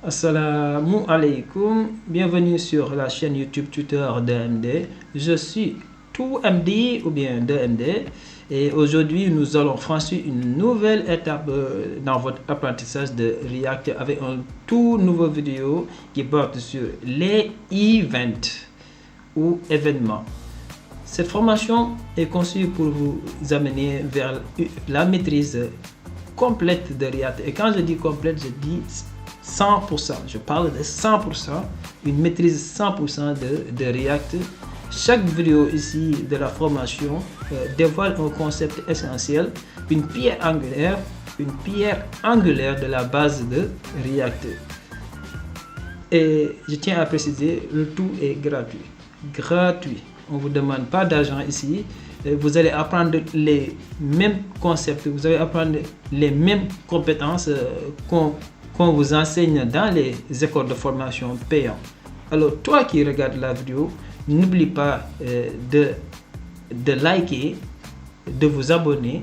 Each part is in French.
Assalamu alaikum, bienvenue sur la chaîne YouTube tuteur d'AMD. Je suis 2MD ou bien 2MD et aujourd'hui nous allons franchir une nouvelle étape dans votre apprentissage de React avec un tout nouveau vidéo qui porte sur les events ou événements. Cette formation est conçue pour vous amener vers la maîtrise complète de React. Et quand je dis complète, je dis 100%. Je parle de 100%, une maîtrise 100% de React. Chaque vidéo ici de la formation dévoile un concept essentiel, une pierre angulaire de la base de React. Et je tiens à préciser, le tout est gratuit. On ne vous demande pas d'argent ici. Vous allez apprendre les mêmes concepts, vous allez apprendre les mêmes compétences qu'on vous enseigne dans les écoles de formation payantes. Alors toi qui regardes la vidéo, n'oublie pas de liker, de vous abonner,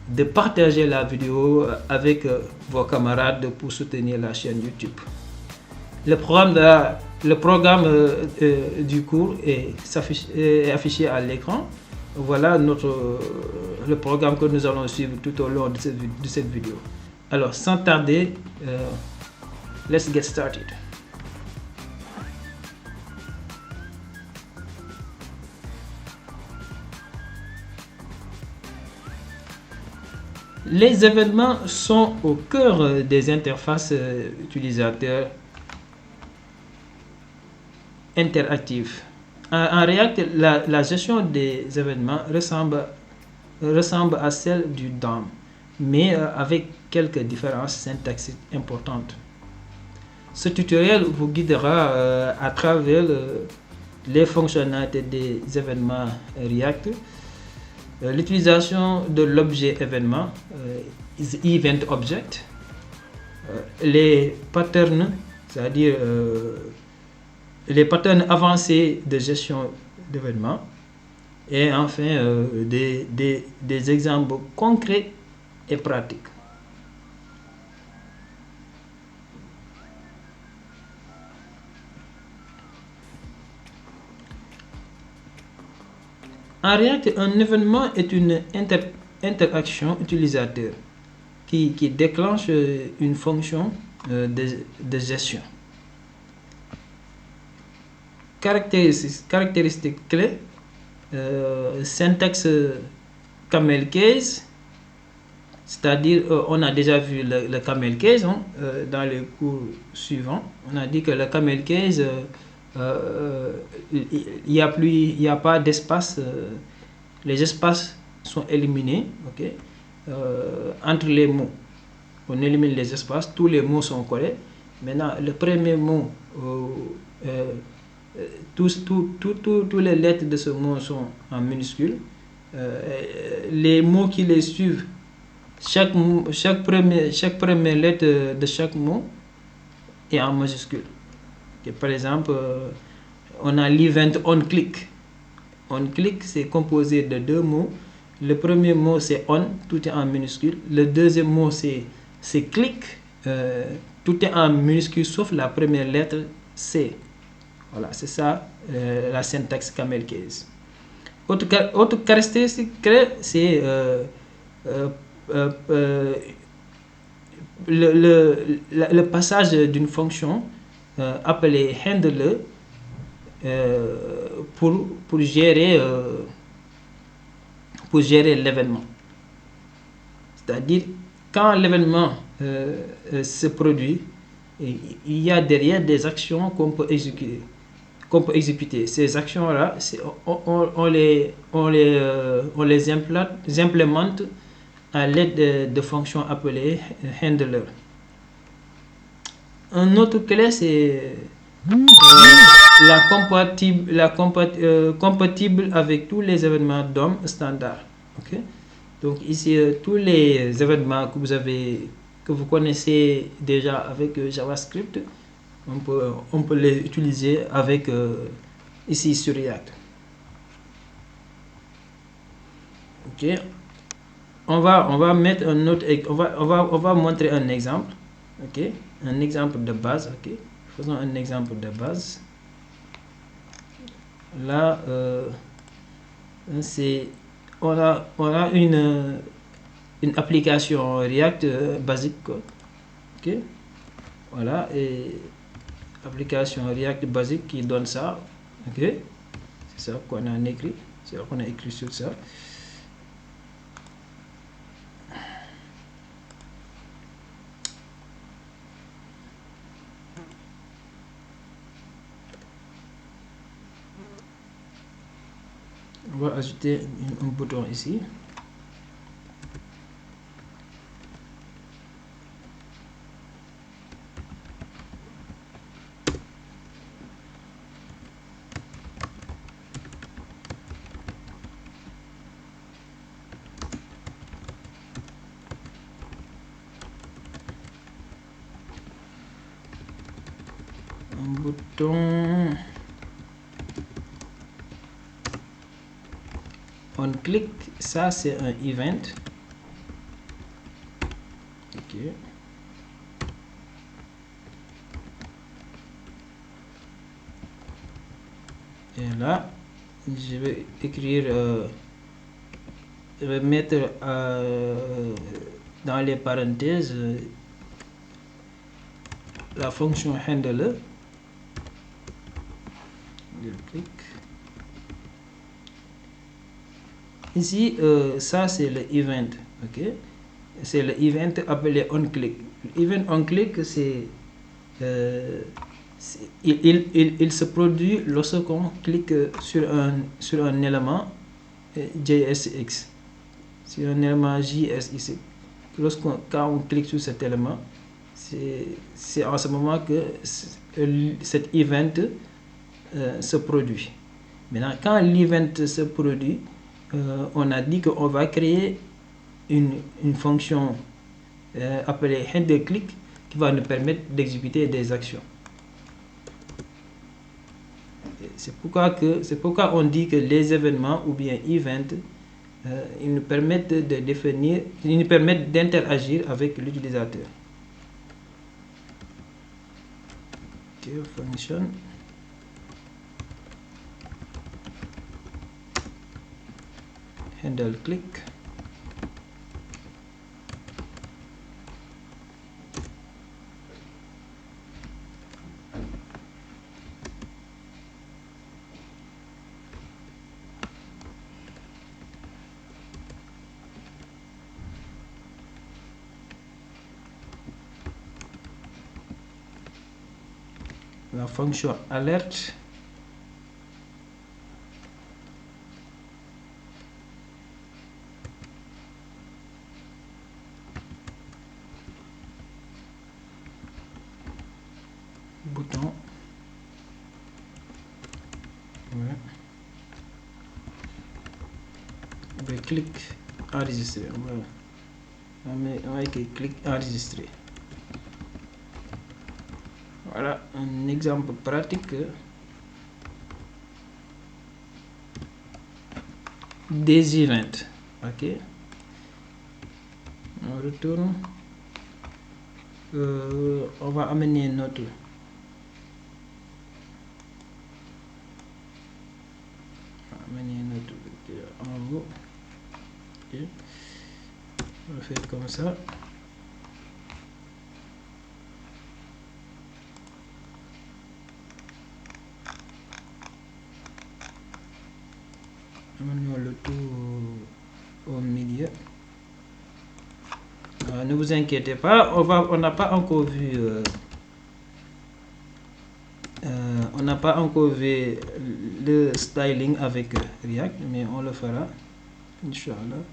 de partager la vidéo avec vos camarades pour soutenir la chaîne YouTube. Le programme du cours est affiché à l'écran. Voilà le programme que nous allons suivre tout au long de cette vidéo. Alors, sans tarder, let's get started. Les événements sont au cœur des interfaces utilisateurs interactives. En React, la gestion des événements ressemble à celle du DOM, mais avec quelques différences syntaxiques importantes. Ce tutoriel vous guidera à travers les fonctionnalités des événements React, l'utilisation de l'objet événement, Event Object, les patterns, c'est-à-dire les patterns avancés de gestion d'événements, et enfin des exemples concrets et pratiques. En React, un événement est une interaction utilisateur qui déclenche une fonction de gestion. Caractéristiques clés, syntaxe camel case, c'est-à-dire on a déjà vu le camel case dans les cours suivants. On a dit que le camel case, il n'y a pas d'espace, les espaces sont éliminés, okay? Entre les mots. On élimine les espaces, tous les mots sont collés. Maintenant, le premier mot, tous les lettres de ce mot sont en minuscules. Les mots qui les suivent, chaque première lettre de chaque mot est en majuscule. Okay, par exemple, on a l'event onClick. OnClick, c'est composé de deux mots. Le premier mot, c'est on, tout est en minuscule. Le deuxième mot, c'est click, tout est en minuscule sauf la première lettre C. Voilà, c'est ça la syntaxe camel case. Autre caractéristique, c'est le passage d'une fonction appelée handler pour gérer l'événement. C'est-à-dire, quand l'événement se produit, il y a derrière des actions qu'on peut exécuter. Ces actions-là, on les implémente à l'aide de fonctions appelées handler. Un autre clé, c'est compatible avec tous les événements DOM standard. Okay? Donc ici, tous les événements que vous connaissez déjà avec JavaScript, on peut les utiliser avec ici sur React. Ok, on va mettre un autre, on va montrer un exemple. Ok, un exemple de base. Ok, faisons un exemple de base. Là, c'est on a une application React basique, quoi. Ok, voilà, et application React basique qui donne ça. Ok, c'est ça qu'on a écrit, c'est ça qu'on a écrit sur ça. On va ajouter un bouton ici. Un bouton on click, ça c'est un event. Ok, et là je vais écrire je vais mettre dans les parenthèses la fonction handler. Je clique ici, ça c'est le event. Ok, c'est le event appelé onClick. Event onClick, c'est il se produit lorsqu'on clique sur un élément JSX, sur un élément JSX. Quand on clique sur cet élément, c'est en ce moment que cet event se produit. Maintenant, quand l'event se produit, on a dit qu'on va créer une fonction appelée handleClick qui va nous permettre d'exécuter des actions. C'est pourquoi on dit que les événements ou bien events, ils nous permettent de définir, ils nous permettent d'interagir avec l'utilisateur. Ok, function. handleClick. La fonction alerte. Bouton. Ouais. Ben, clic enregistrer. On va écrire clic enregistrer. Voilà un exemple pratique des events. Ok, on retourne. On va amener notre en haut. Okay. On va faire comme ça. Amenons le tout au milieu. Ne vous inquiétez pas, on n'a pas encore vu on n'a pas encore vu le styling avec React, mais on le fera, Inch'Allah.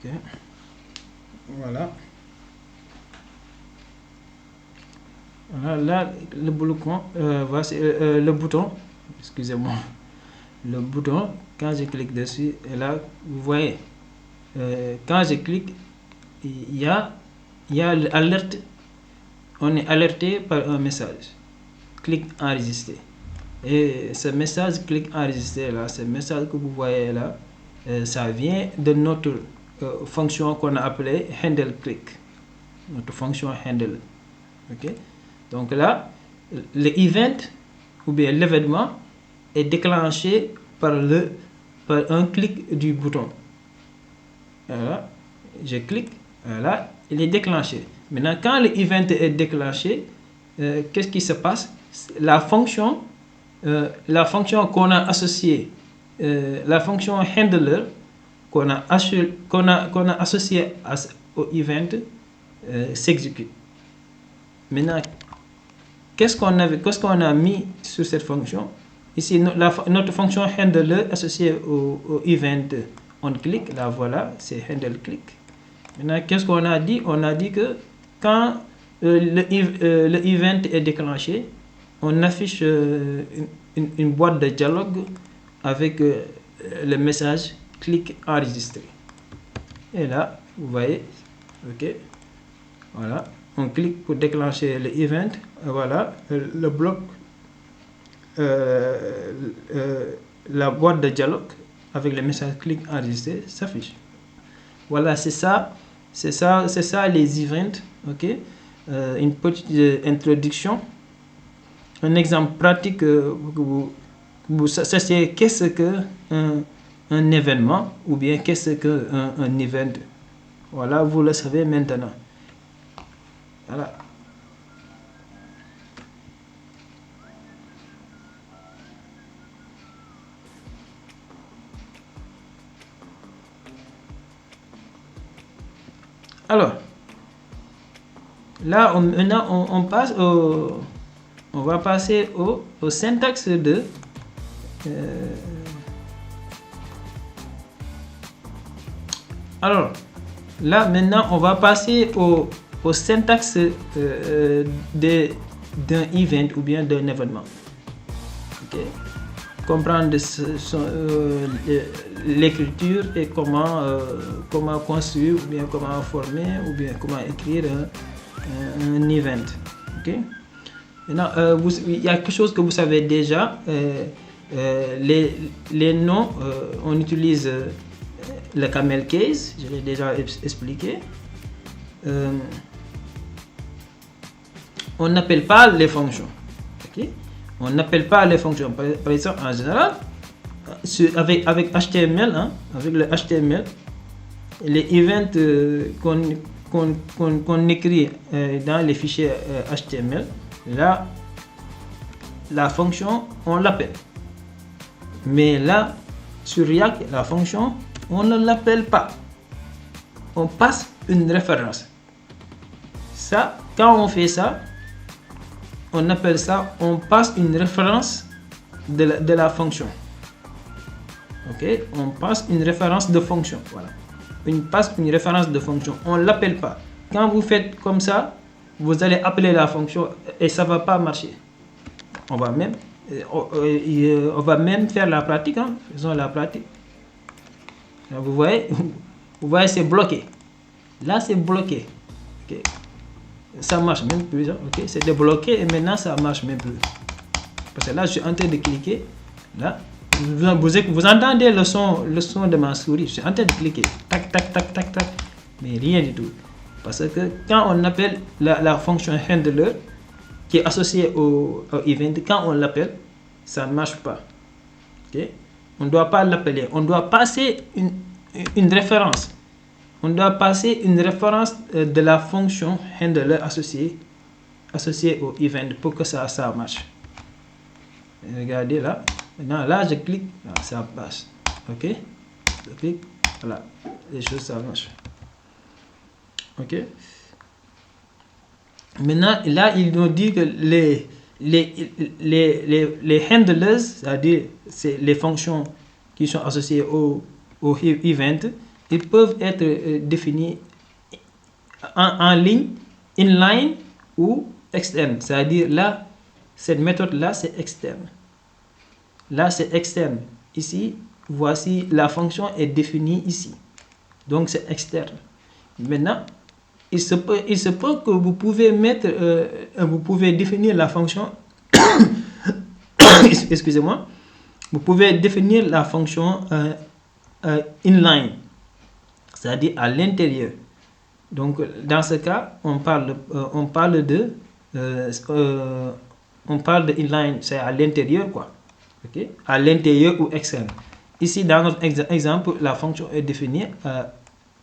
Okay. Voilà. Voilà, là, le bouton, le bouton, excusez-moi, le bouton, quand je clique dessus, et là, vous voyez, quand je clique, il y a l'alerte, on est alerté par un message, clique enregistrer. Et ce message clique enregistrer là, ce message que vous voyez là, ça vient de notre fonction qu'on a appelée handle click, notre fonction handle. Ok, donc là, l'event ou bien l'événement est déclenché par un clic du bouton. Voilà, je clique, voilà, il est déclenché. Maintenant, quand l'event est déclenché, qu'est-ce qui se passe? La fonction qu'on a associée, la fonction handler qu'on a associée au event s'exécute. Maintenant, qu'est-ce qu'on a mis sur cette fonction? Ici, notre fonction handler associée au event onClick, là voilà, c'est handle click. Maintenant, qu'est-ce qu'on a dit? On a dit que quand le event est déclenché, on affiche une boîte de dialogue avec le message clic enregistré. Et là, vous voyez, ok, voilà, on clique pour déclencher le event, voilà, le bloc, la boîte de dialogue avec le message clic enregistré s'affiche. Voilà, c'est ça les events, ok. Une petite introduction, un exemple pratique que vous sachiez qu'est-ce que un événement ou bien qu'est-ce que un event. Voilà, vous le savez maintenant. Voilà. Alors, là, maintenant, on va passer au syntaxe de alors, là, maintenant, on va passer au syntaxe d'un event ou bien d'un événement. Okay. Comprendre l'écriture et comment construire ou bien comment former ou bien comment écrire un event. Okay. Maintenant, il y a quelque chose que vous savez déjà. Les noms, on utilise le camel case, je l'ai déjà expliqué. On n'appelle pas les fonctions. Okay. On n'appelle pas les fonctions. Par exemple, en général, avec HTML, hein, avec le HTML, les events qu'on écrit dans les fichiers HTML, là, la fonction, on l'appelle. Mais là, sur React, la fonction, on ne l'appelle pas. On passe une référence. Ça, quand on fait ça, on appelle ça, on passe une référence de la fonction. Ok, on passe une référence de fonction. Voilà. On passe une référence de fonction. On ne l'appelle pas. Quand vous faites comme ça, vous allez appeler la fonction et ça ne va pas marcher. On va même faire la pratique. Hein. Faisons la pratique. Vous voyez, c'est bloqué. Là, c'est bloqué. Okay. Ça marche même plus. Okay. C'est débloqué et maintenant ça marche même plus. Parce que là, je suis en train de cliquer. Là, vous entendez le son de ma souris. Je suis en train de cliquer. Tac, tac, tac, tac, tac. Mais rien du tout. Parce que quand on appelle la fonction handler qui est associée au event, quand on l'appelle, ça ne marche pas. Okay. On ne doit pas l'appeler. On doit passer une référence. On doit passer une référence de la fonction handler associée au event pour que ça marche. Regardez là. Maintenant, là, je clique. Là, ça passe. Ok. Je clique. Voilà. Les choses, ça marche. Ok. Maintenant, là, il nous dit que les handlers, c'est-à-dire les fonctions qui sont associées au event, ils peuvent être définis en ligne, inline ou externe, c'est-à-dire là, cette méthode-là, c'est externe. Là, c'est externe. Ici, voici la fonction est définie ici. Donc, c'est externe. Maintenant, il se peut que vous pouvez vous pouvez définir la fonction, excusez-moi, vous pouvez définir la fonction inline, c'est-à-dire à l'intérieur. Donc, dans ce cas, on parle de inline, c'est à l'intérieur, quoi. Ok, à l'intérieur ou externe. Ici, dans notre exemple, la fonction est définie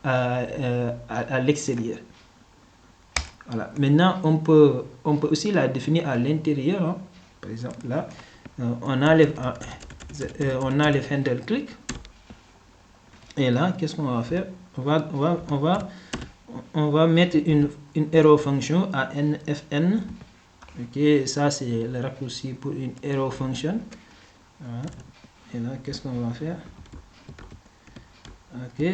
à l'extérieur. Voilà. Maintenant, on peut aussi la définir à l'intérieur. Hein. Par exemple, là, on enlève handle click. Et là, qu'est-ce qu'on va faire? On va mettre une arrow function à nfn. Ok, ça c'est le raccourci pour une arrow function. Voilà. Et là, qu'est-ce qu'on va faire? Ok,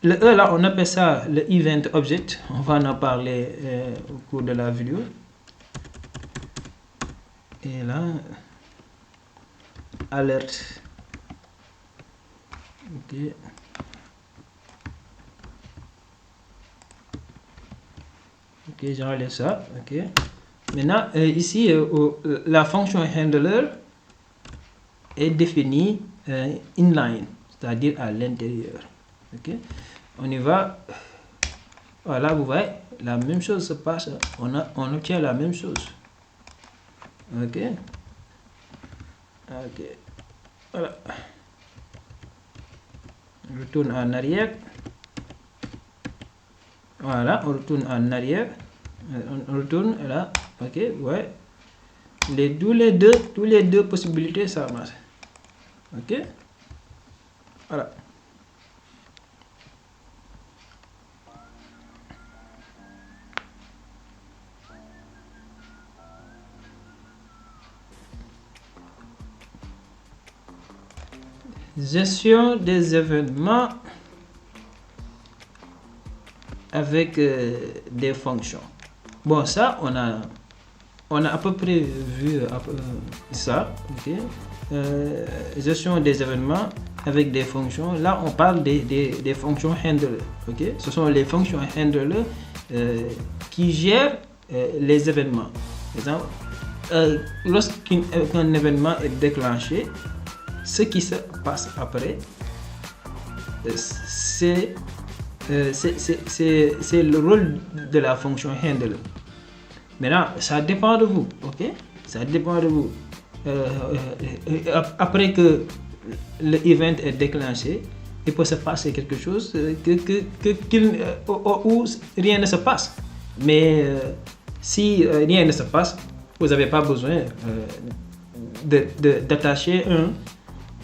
le E là, on appelle ça le event object. On va en parler au cours de la vidéo. Et là, alerte. Ok. Ok, j'enlève ça. Ok. Maintenant, ici, la fonction handler est définie inline, c'est-à-dire à l'intérieur. Ok. On y va. Voilà, vous voyez, la même chose se passe. On obtient la même chose. Ok. Ok. Voilà. On retourne en arrière. Voilà, on retourne en arrière. On retourne là. Ok, ouais. Tous les deux possibilités, ça marche. Ok. Voilà. Gestion des événements avec des fonctions. Bon, ça, on a à peu près vu ça. Okay. Gestion des événements avec des fonctions. Là, on parle des fonctions handler. Okay. Ce sont les fonctions handler qui gèrent les événements. Par exemple, lorsqu'un événement est déclenché, ce qui se passe après, c'est le rôle de la fonction handler. Maintenant, ça dépend de vous, ok? Ça dépend de vous. Après que l'event est déclenché, il peut se passer quelque chose où rien ne se passe. Mais si rien ne se passe, vous n'avez pas besoin d'attacher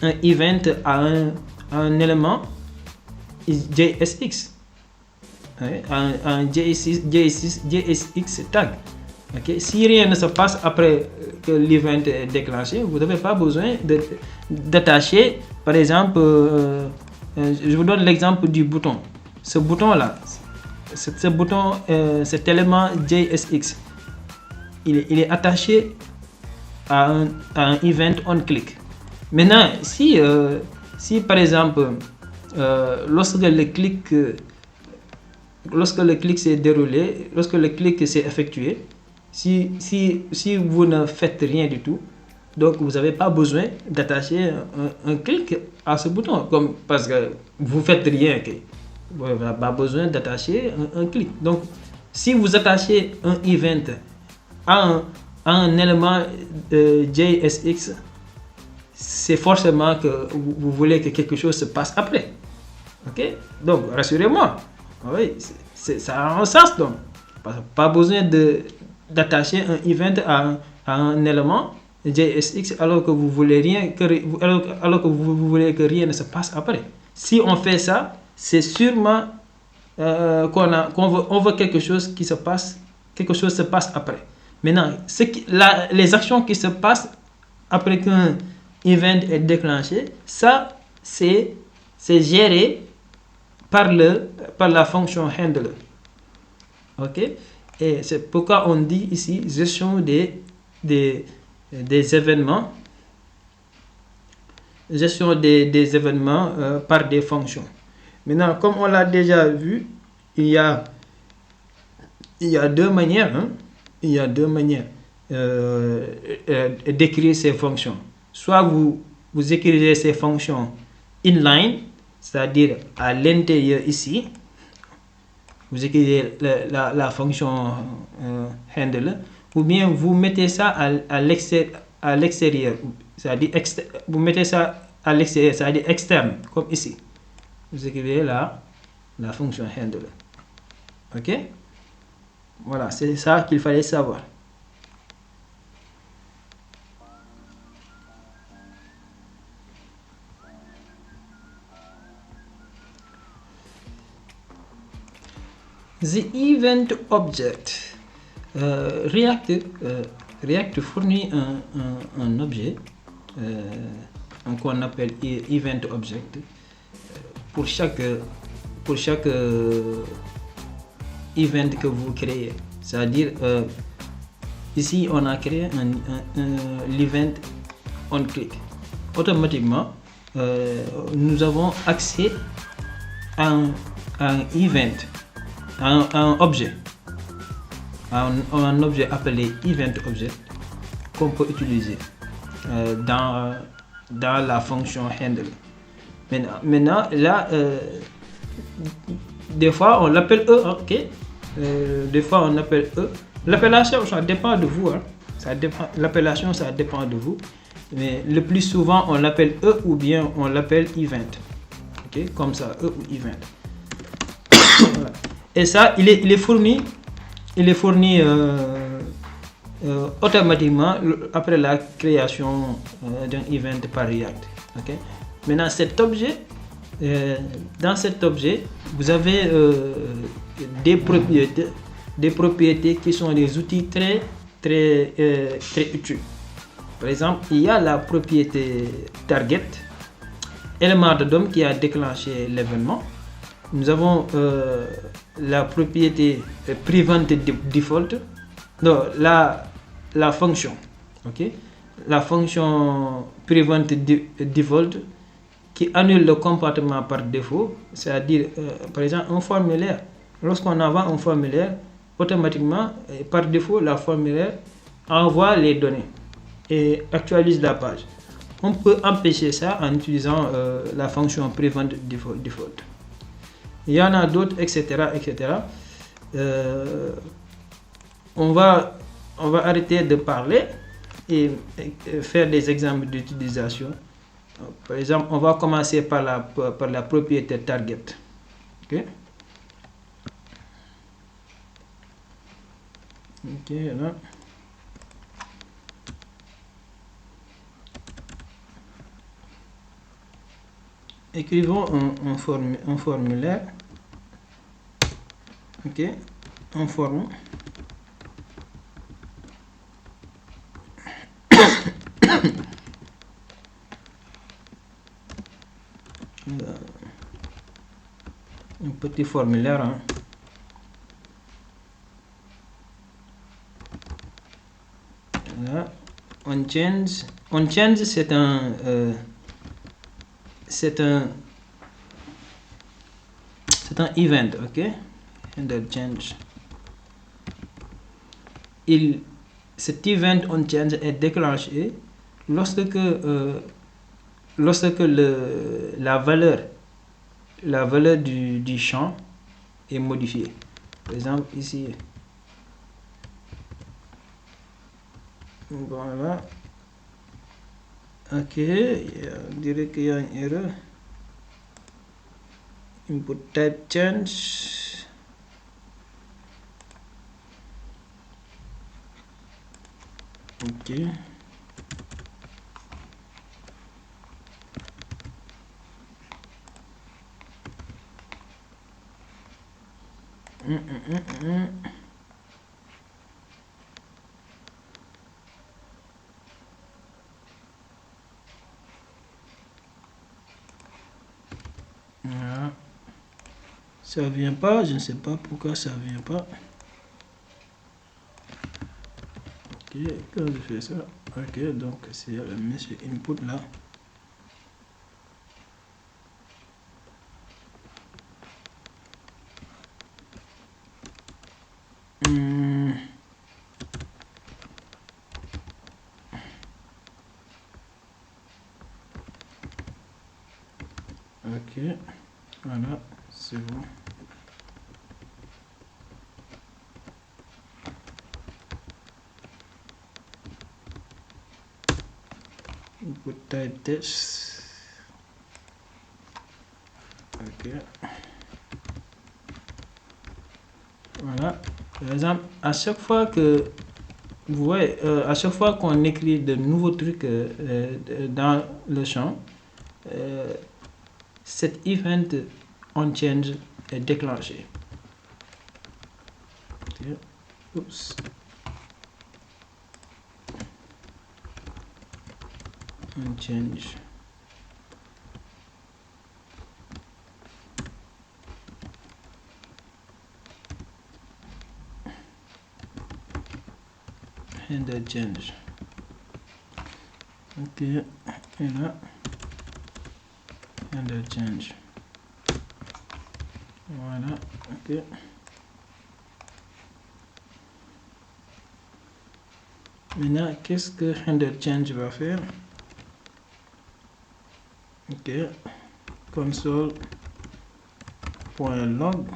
un event à un élément JSX, un JSX tag. Okay. Si rien ne se passe après que l'event est déclenché, vous n'avez pas besoin d'attacher, par exemple, je vous donne l'exemple du bouton. Ce bouton-là, cet élément JSX, il est attaché à un event onClick. Maintenant, si par exemple, lorsque le clic s'est déroulé, lorsque le clic s'est effectué, si vous ne faites rien du tout, donc vous n'avez pas besoin d'attacher un clic à ce bouton, parce que vous faites rien, okay. Vous n'avez pas besoin d'attacher un clic. Donc, si vous attachez un event à un élément JSX, c'est forcément que vous voulez que quelque chose se passe après. Ok? Donc, rassurez-moi. Oui, ça a un sens donc. Pas besoin d'attacher un event à un élément JSX alors que vous voulez alors que vous voulez que rien ne se passe après. Si on fait ça, c'est sûrement qu'on veut quelque chose qui se passe, quelque chose se passe après. Maintenant, les actions qui se passent après qu'un event est déclenché, ça c'est géré par la fonction handler. Ok. Et c'est pourquoi on dit ici gestion des événements, gestion des événements par des fonctions. Maintenant, comme on l'a déjà vu, il y a deux manières, hein, il y a deux manières d'écrire ces fonctions. Soit vous écrivez ces fonctions inline, c'est-à-dire à l'intérieur ici, vous écrivez la fonction handle, ou bien vous mettez ça à l'extérieur, c'est-à-dire vous mettez ça à l'extérieur, c'est-à-dire externe, comme ici. Vous écrivez la fonction handle. Ok? Voilà, c'est ça qu'il fallait savoir. The event object. React fournit un objet qu'on appelle event object pour chaque event que vous créez. C'est-à-dire ici on a créé l'event on click. Automatiquement nous avons accès à un event, à un objet, un objet appelé event object qu'on peut utiliser dans la fonction handle. Maintenant là, des fois on l'appelle E, ok. Des fois on appelle E. L'appellation, ça dépend de vous, hein. L'appellation, ça dépend de vous. Mais le plus souvent on l'appelle E ou bien on l'appelle event. Ok, comme ça, E ou event. Voilà. Et ça, il est fourni automatiquement après la création d'un event par React. Okay? Maintenant, cet objet, dans cet objet, vous avez des propriétés qui sont des outils très utiles. Par exemple, il y a la propriété target, élément de DOM qui a déclenché l'événement. Nous avons la propriété prevent default, non, la fonction, ok, la fonction prevent default qui annule le comportement par défaut, c'est-à-dire par exemple un formulaire. Lorsqu'on envoie un formulaire, automatiquement par défaut la formulaire envoie les données et actualise la page. On peut empêcher ça en utilisant la fonction prevent default. Il y en a d'autres, etc. On va arrêter de parler et faire des exemples d'utilisation. Par exemple, on va commencer par la propriété target. Ok, là. Écrivons un formulaire. Ok, un forme. Un petit formulaire, hein. Là, on change, c'est un event, ok, handle change. Cet event on change est déclenché lorsque la valeur du champ est modifiée. Par exemple ici, voilà, ok, on dirait qu'il y a une erreur. Input type change. Ok. Voilà. Ça vient pas, je ne sais pas pourquoi ça vient pas. Ok, quand je fais ça, ok, donc c'est le monsieur input là. Ok, voilà, c'est bon. Input type test. Ok. Voilà. Par exemple, à chaque fois que vous voyez, à chaque fois qu'on écrit de nouveaux trucs dans le champ, cet event on change est déclenché. Okay. Oups. On change. Handle change. Ok. Et là, handle change. Voilà. Ok. Maintenant, qu'est-ce que handle change va faire? Ok. Console.log.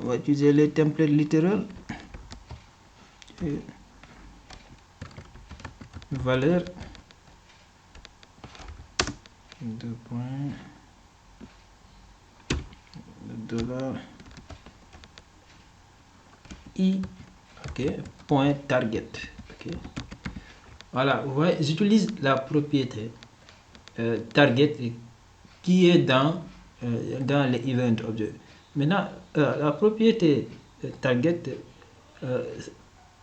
On va utiliser les templates littéraux. Valeur. Deux points. $. I. Ok. Point target. Ok. Voilà. Vous voyez, j'utilise la propriété target qui est dans les event objects. Maintenant, la propriété target,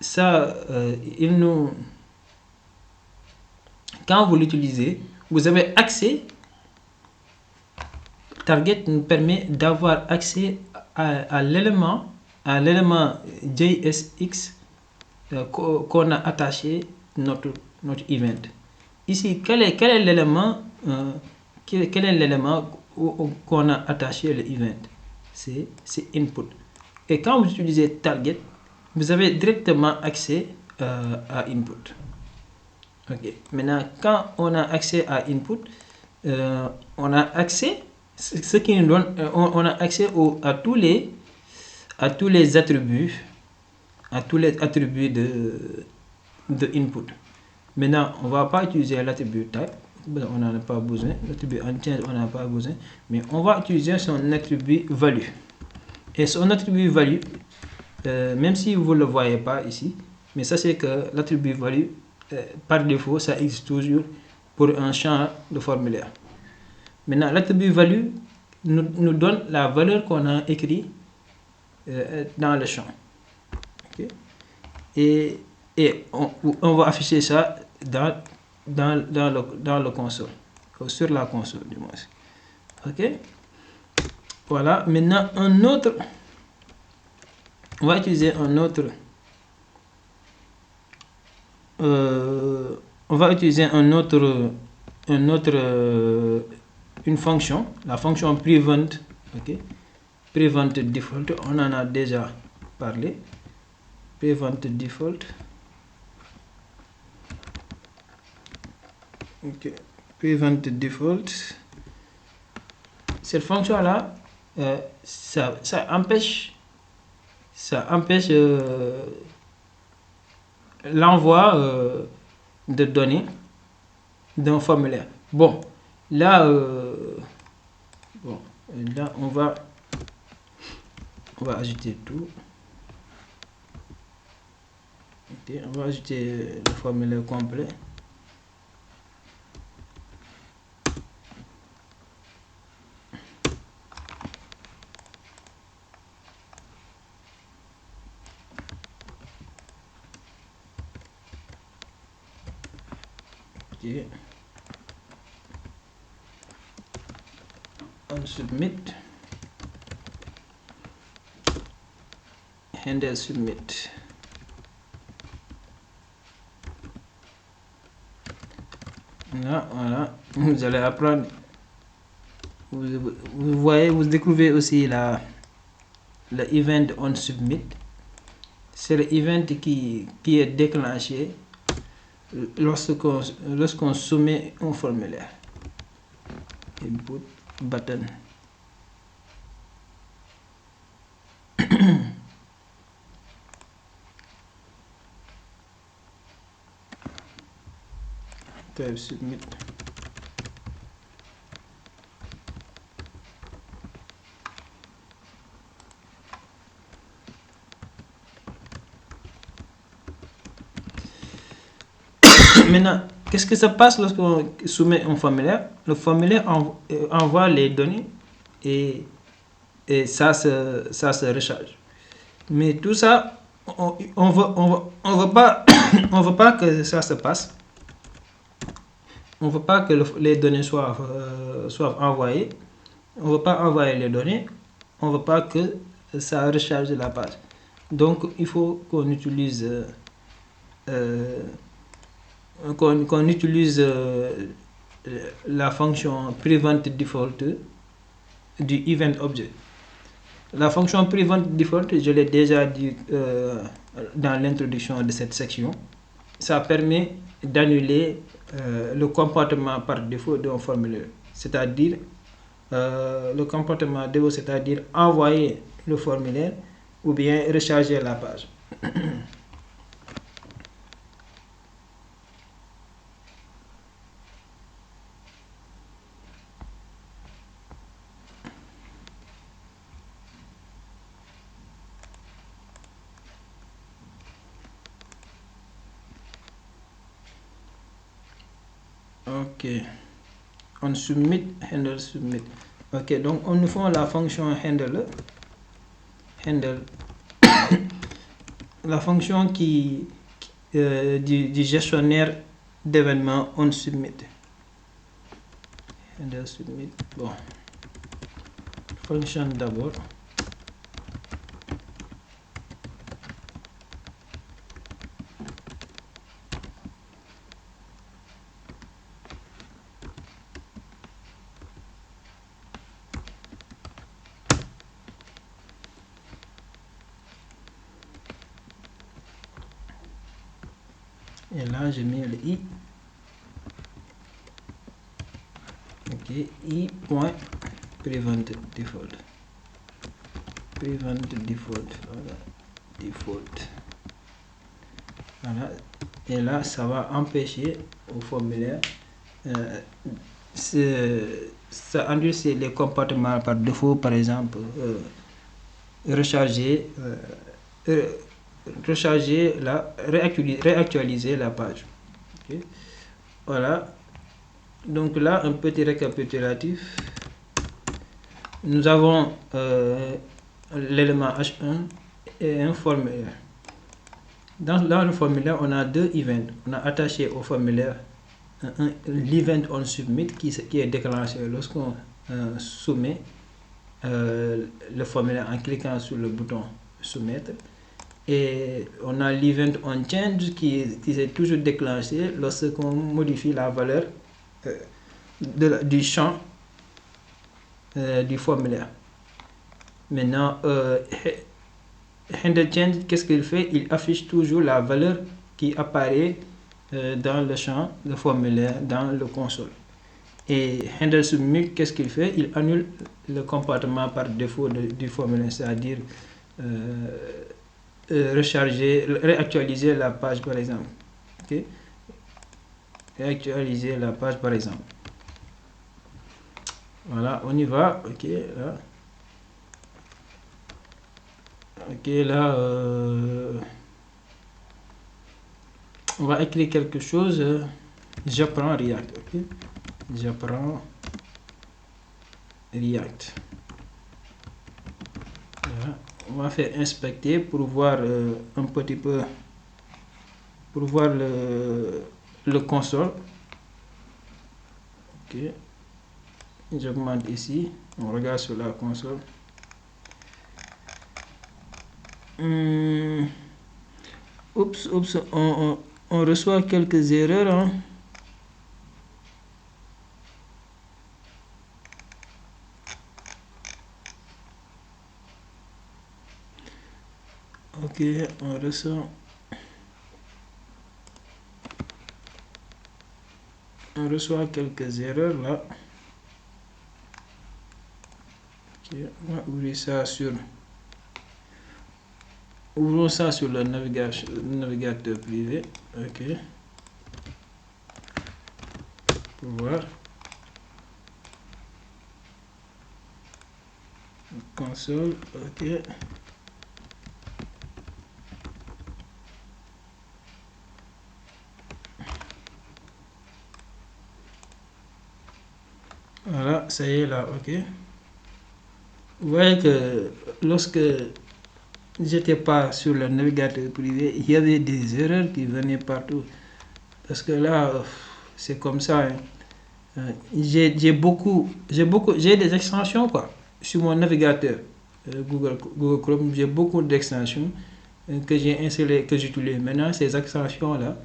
ça, quand vous l'utilisez, vous avez accès. Target nous permet d'avoir accès à l'élément JSX qu'on a attaché notre event. Ici, quel est l'élément qu'on a attaché le event? C'est input. Et quand vous utilisez target, vous avez directement accès à input. Ok. Maintenant, quand on a accès à input, on a accès, ce qui nous donne, on a accès à tous les attributs, de input. Maintenant, on va pas utiliser l'attribut type, on n'en a pas besoin. L'attribut unchange, on n'en a pas besoin. Mais on va utiliser son attribut value. Et son attribut value, même si vous ne le voyez pas ici, mais sachez que l'attribut value, par défaut, ça existe toujours pour un champ de formulaire. Maintenant, l'attribut value nous donne la valeur qu'on a écrite dans le champ. Okay. Et on va afficher ça dans le console, sur la console du moins. Ok. Voilà. Maintenant, on va utiliser une fonction, la fonction prevent. Ok. Prevent default, on en a déjà parlé. Prevent default. Ok. Prevent default. Cette fonction là, ça empêche l'envoi de données d'un formulaire. Bon, là, on va ajouter tout. Okay, on va ajouter le formulaire complet. Okay. on submit, handle submit. Là, voilà, vous allez apprendre, vous voyez, vous découvrez aussi le event on submit. C'est le event qui est déclenché lorsqu'on soumet un formulaire. Input button. Type submit. Maintenant, qu'est-ce que ça passe lorsqu'on soumet un formulaire? Le formulaire envoie les données et ça se recharge. Mais tout ça, on veut pas, on veut pas que ça se passe. On veut pas que les données soient envoyées. On veut pas envoyer les données. On veut pas que ça recharge la page. Donc, il faut qu'on utilise la fonction prevent default du event object. La fonction prevent default, je l'ai déjà dit dans l'introduction de cette section, ça permet d'annuler le comportement par défaut d'un formulaire, c'est-à-dire le comportement défaut, c'est-à-dire envoyer le formulaire ou bien recharger la page. Ok, on submit, handle submit. Ok, donc on nous fait la fonction handle, la fonction du gestionnaire d'événements on submit. Handle submit. Bon, fonction d'abord. Et là, je mets le i. Ok, i.prevent default. Prevent default. Voilà, default. Voilà. Et là, ça va empêcher au formulaire. Ça endurcit les comportements par défaut, par exemple, réactualiser la page. Okay. Voilà. Donc là, un petit récapitulatif. Nous avons l'élément H1 et un formulaire. Dans le formulaire, on a deux events. On a attaché au formulaire l'event on submit qui est déclenché lorsqu'on soumet le formulaire en cliquant sur le bouton soumettre. Et on a l'event on change qui est toujours déclenché lorsqu'on modifie la valeur du champ du formulaire. Maintenant, handle change, qu'est-ce qu'il fait? Il affiche toujours la valeur qui apparaît dans le champ de formulaire dans le console. Et handle submit, qu'est-ce qu'il fait? Il annule le comportement par défaut du formulaire, c'est-à-dire réactualiser la page par exemple. Okay? Réactualiser la page par exemple. Voilà, on y va. Ok, là. Ok, là, on va écrire quelque chose. J'apprends React. Ok, j'apprends React. Voilà. On va faire inspecter pour voir un petit peu, pour voir le console. Ok, j'augmente ici. On regarde sur la console. Oups, on reçoit quelques erreurs. Hein. Ok, on reçoit quelques erreurs là. Ok, on va ouvrir ça sur. Ouvrons ça sur le navigateur privé. Ok. Pour voir. Console. Ok. Voilà, ça y est là, ok. Vous voyez que lorsque j'étais pas sur le navigateur privé, il y avait des erreurs qui venaient partout. Parce que là, c'est comme ça. Hein. J'ai des extensions quoi sur mon navigateur Google Chrome. J'ai beaucoup d'extensions que j'ai installées, que j'utilise. Maintenant, ces extensions là,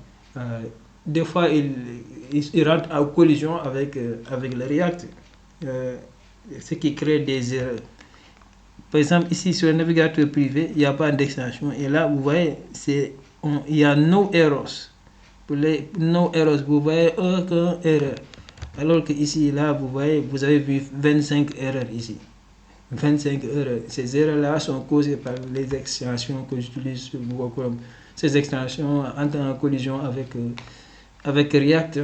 des fois, ils rentrent en collision avec le React, ce qui crée des erreurs. Par exemple, ici sur le navigateur privé, il n'y a pas d'extension. Et là, vous voyez, il y a no errors. Pour les no errors, vous voyez aucune erreur. Alors que ici, là, vous voyez, vous avez vu 25 erreurs ici. 25 erreurs. Ces erreurs-là sont causées par les extensions que j'utilise sur Google Chrome. Ces extensions entrent en collision avec React,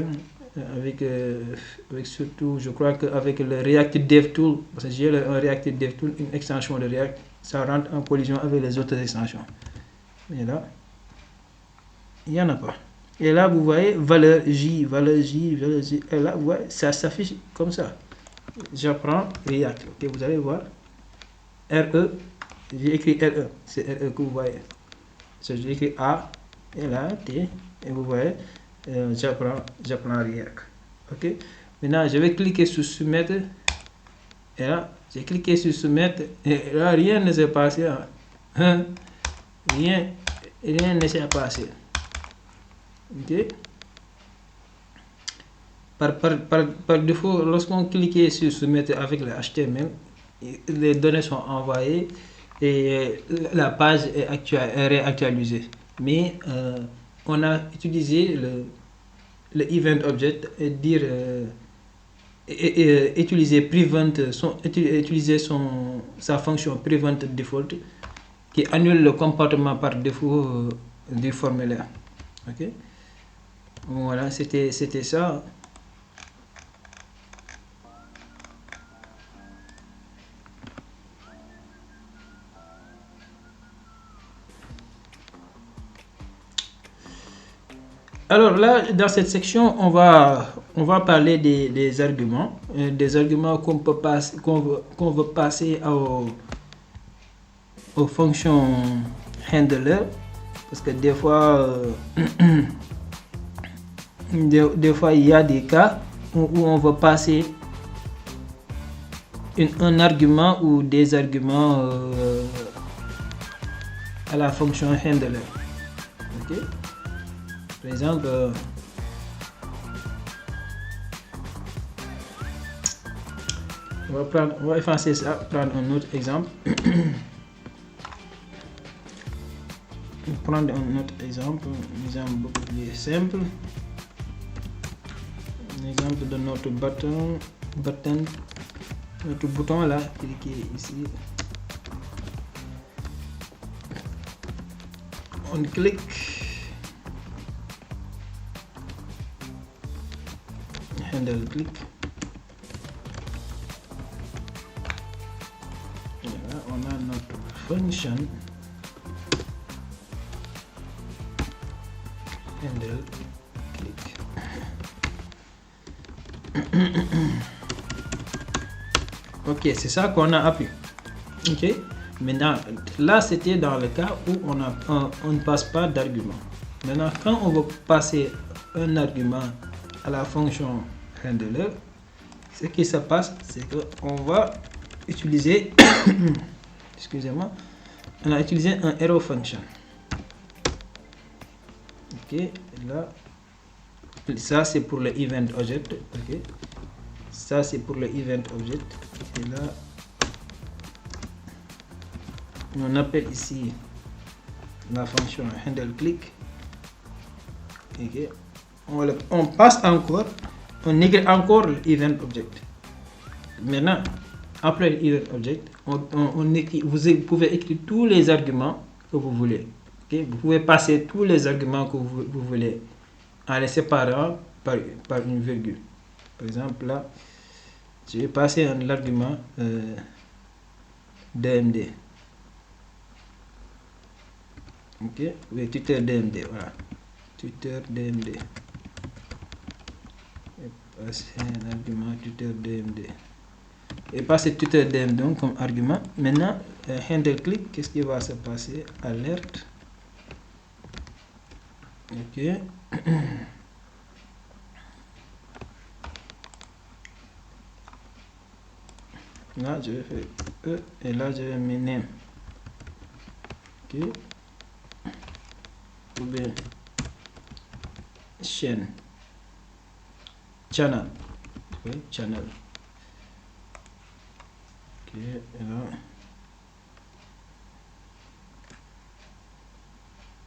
avec surtout, je crois qu'avec le React DevTool, parce que j'ai un React DevTool, une extension de React, ça rentre en collision avec les autres extensions. Mais là, il n'y en a pas. Et là, vous voyez, valeur J. Et là, vous voyez, ça s'affiche comme ça. J'apprends React. Ok, vous allez voir. RE, j'ai écrit RE. C'est RE que vous voyez. J'ai écrit A, et là, T, et vous voyez, j'apprends React. Ok. Maintenant, je vais cliquer sur Soumettre. Et là, j'ai cliqué sur Soumettre. Et là, rien ne s'est passé. Hein? Rien ne s'est passé. Ok. Par défaut, lorsqu'on clique sur Soumettre avec le HTML, les données sont envoyées et la page est réactualisée. Mais on a utilisé le event object et dire utiliser sa fonction prevent default qui annule le comportement par défaut du formulaire. Ok. Voilà, c'était ça. Alors là, dans cette section, on va parler des arguments, qu'on peut passer, qu'on veut passer aux fonctions handler, parce que des fois, des fois il y a des cas où on veut passer un argument ou des arguments à la fonction handler. Ok. Par exemple, on va effacer ça, prendre un autre exemple. Prendre un autre exemple, beaucoup plus simple. Un exemple de notre notre bouton là, cliquez ici. On clique. Handle click. Et là, on a notre function handle click. Ok, c'est ça qu'on a appris. Ok. Maintenant, là, c'était dans le cas où on ne passe pas d'argument. Maintenant, quand on veut passer un argument à la fonction handler, ce qui se passe, c'est qu'on va utilisé, excusez-moi, on a utilisé un arrow function. Ok, là, ça c'est pour le event object. Ok, ça c'est pour le event object. Et là, on appelle ici la fonction handle click. Ok, on passe encore, on écrit encore l'event object. Maintenant, après l'event object, on écrit, vous pouvez écrire tous les arguments que vous voulez. Okay? Vous pouvez passer tous les arguments que vous voulez en les séparant par une virgule. Par exemple, là, je vais passer un argument DMD. Ok, oui, tuteur DMD, voilà. Tuteur DMD. Et passer un argument tuteur DMD. Et passer tuteur DMD donc comme argument. Maintenant, handle click, qu'est-ce qui va se passer? Alerte. Ok. Là, je vais faire E et là, je vais mettre name. Ok. Ou bien chaîne. Channel. Okay. Channel. Ok. Et là,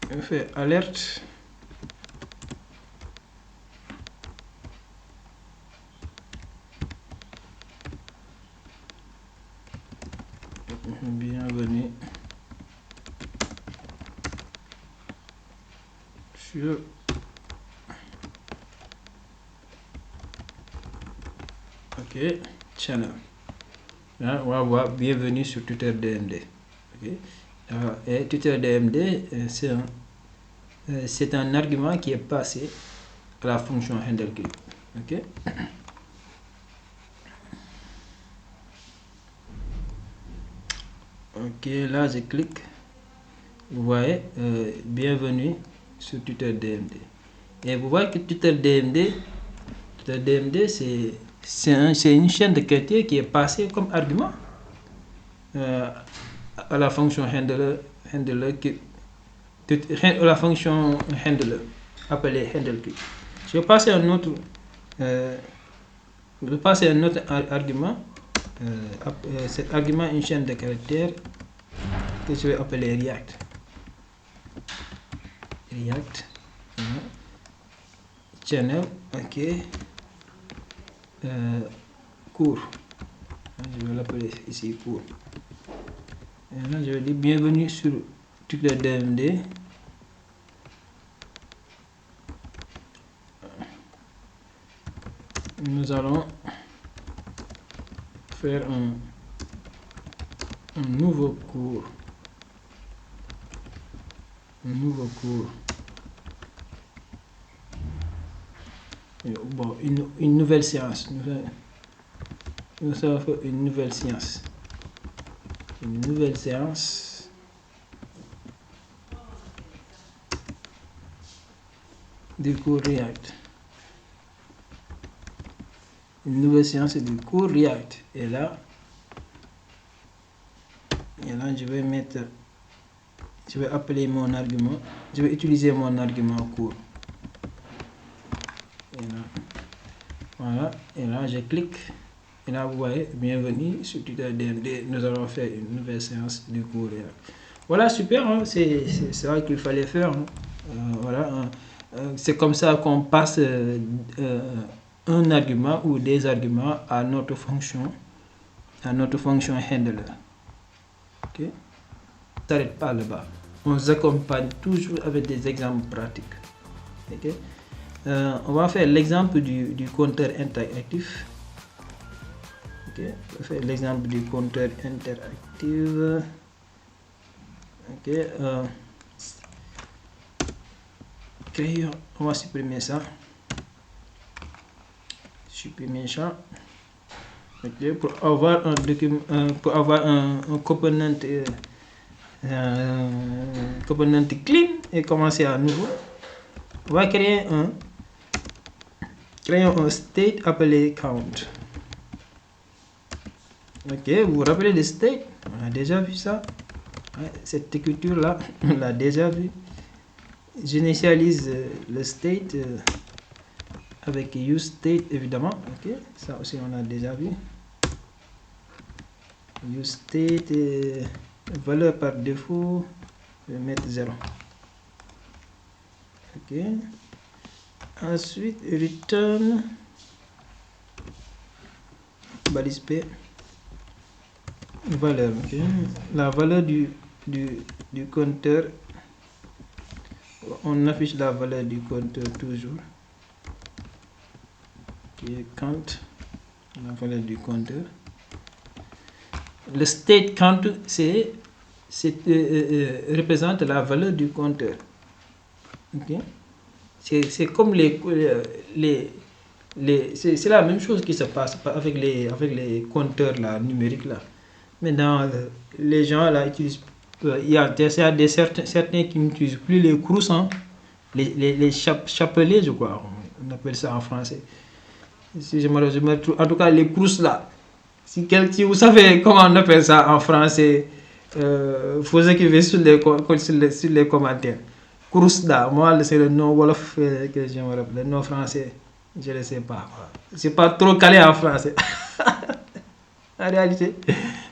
je vais faire alerte. Bienvenue sur channel. Là, on va voir bienvenue sur tuteur DMD. Okay. Et tuteur DMD, c'est un argument qui est passé à la fonction handle click. Ok. Ok, là je clique. Vous voyez, bienvenue sur tuteur DMD. Et vous voyez que tuteur DMD c'est une chaîne de quartier qui est passée comme argument à la fonction handler la fonction handler appelée handle click. Je vais passer un autre argument. Cet argument est une chaîne de caractères que je vais appeler React. Channel, ok. Cours. Je vais l'appeler ici cours. Et là, je vais dire bienvenue sur tuteur DMD. Nous allons faire un nouveau cours. Bon, une nouvelle séance. Nous allons faire une nouvelle séance. Une nouvelle séance. Du cours React. Une nouvelle séance du cours React. Et là, je vais appeler mon argument. Je vais utiliser mon argument cours. Et là, voilà. Et là, je clique. Et là, vous voyez, bienvenue sur tuteur DMD. Nous allons faire une nouvelle séance du cours React. Voilà, super. Hein? C'est ça qu'il fallait faire. Hein? Voilà. C'est comme ça qu'on passe un argument ou des arguments à notre fonction handler. Ok, on ne s'arrête pas là-bas. On s'accompagne toujours avec des exemples pratiques. Okay. On va faire l'exemple du compteur interactif. Okay. On va faire l'exemple du compteur interactif. Ok. On va supprimer ça. Supprimer ça. Okay. Pour avoir un document, pour avoir un component clean et commencer à nouveau, on va créer un state appelé count. Ok, vous vous rappelez de state? On a déjà vu ça. Ouais, cette écriture là, on l'a déjà vu. J'initialise le state avec use state évidemment. Ok, ça aussi on a déjà vu. Use state valeur par défaut, je vais mettre 0. Ok, ensuite return balise P valeur. Ok, la valeur du compteur, on affiche la valeur du compteur toujours, qui est count, la valeur du compteur. Le state count représente la valeur du compteur. Okay. C'est comme c'est la même chose qui se passe avec les compteurs là, numériques là. Maintenant, les gens là utilisent, il y a certains qui n'utilisent plus les crousses, hein, les chapelets, je crois, on appelle ça en français. Si je me trouve, en tout cas, les crousses là. Si vous savez comment on appelle ça en français, vous écrivez sur les commentaires. Crousda, moi c'est le nom wolof que je me rappelle, le nom français, je ne sais pas. C'est pas trop calé en français. En réalité,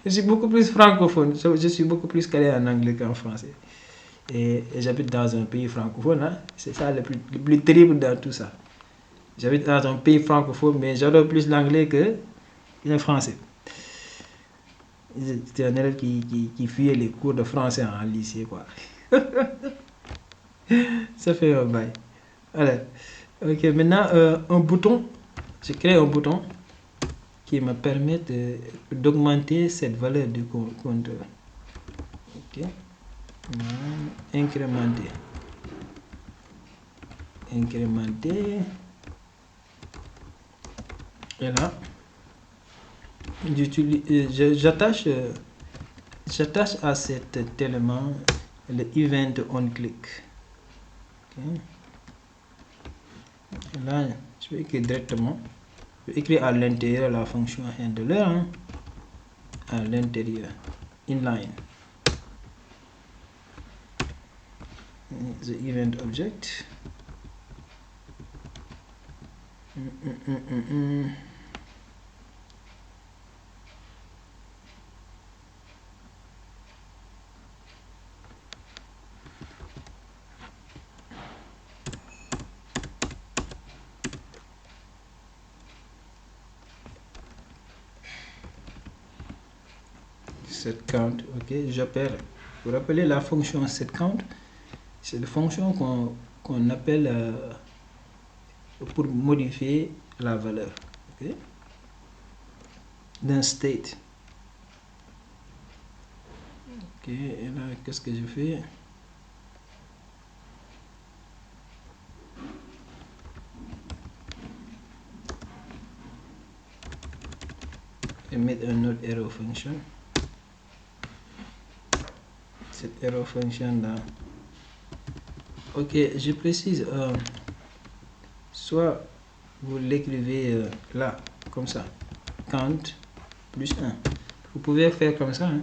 je suis beaucoup plus francophone, je suis beaucoup plus calé en anglais qu'en français. Et j'habite dans un pays francophone, hein. C'est ça le plus terrible dans tout ça. J'habite dans un pays francophone, mais j'adore plus l'anglais que le français. C'était un élève qui fuyait les cours de français en lycée, quoi. Ça fait un bail. Allez. Ok, maintenant, un bouton. Je crée un bouton qui me permet d'augmenter cette valeur du compteur. Ok. Incrémenter. Incrémenter. Et là, j'attache à cet élément le event on click. Okay. Là, je vais écrire directement. Je vais écrire à l'intérieur la fonction handler, hein, à l'intérieur, inline. The event object. Set count, ok, j'appelle, vous rappelez la fonction set count, c'est la fonction qu'on appelle pour modifier la valeur, okay, d'un state. Ok, et là, qu'est-ce que je fais? Et mettre un autre arrow function. Cette arrow function là. Ok, je précise, soit vous l'écrivez là, comme ça, count plus 1. Vous pouvez faire comme ça, hein.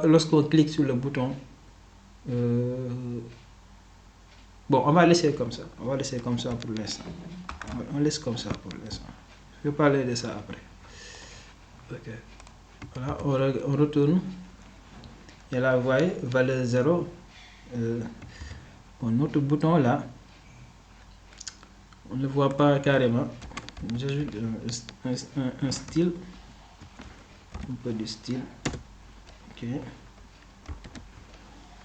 Lorsqu'on clique sur le bouton, bon, on va laisser comme ça. On va laisser comme ça pour l'instant. On laisse comme ça pour l'instant. Je vais parler de ça après. Ok. Voilà, on retourne. Et là, vous voyez, valeur 0. Notre bouton là, on ne le voit pas carrément. J'ajoute un style. Un peu de style. Ok.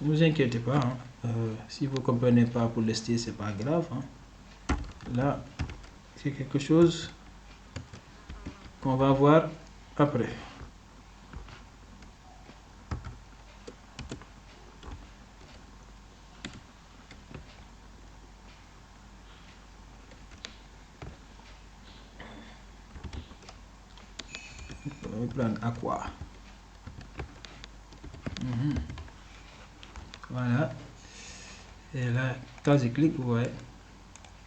Ne vous inquiétez pas, hein. Si vous ne comprenez pas pour le style, c'est pas grave, hein. Là, c'est quelque chose qu'on va voir après. On va prendre aqua. Voilà. Et là, quand je clique, vous voyez,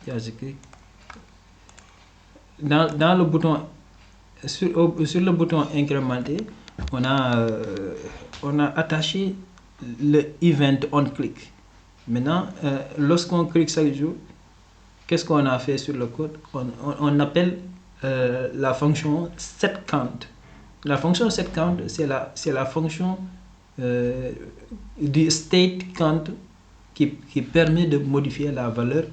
quand je clique, dans le bouton sur le bouton incrémenter, on a attaché le event on click. Maintenant, lorsqu'on clique chaque jour, qu'est-ce qu'on a fait sur le code? On appelle la fonction setCount. La fonction setCount, c'est la fonction du state count qui permet de modifier la valeur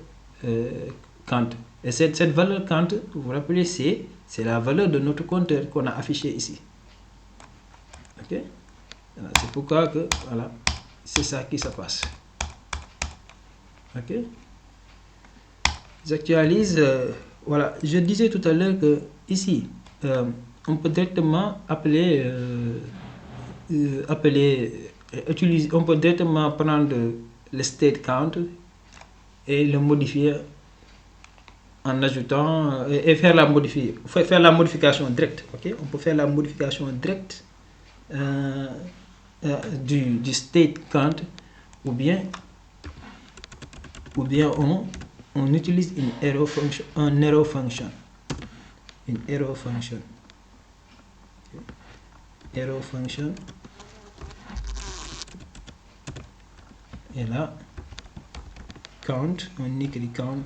count. Et cette valeur count, vous vous rappelez, c'est la valeur de notre compteur qu'on a affiché ici. Ok? C'est pourquoi que, voilà, c'est ça qui se passe. Ok? J'actualise. Voilà, je disais tout à l'heure que ici, on peut directement on peut directement prendre le state count et le modifier en ajoutant et faire la modification directe. Ok, on peut faire la modification directe du state count, ou bien on utilise une arrow function, une arrow function. Okay. Arrow function. Et là, count, on écrit count.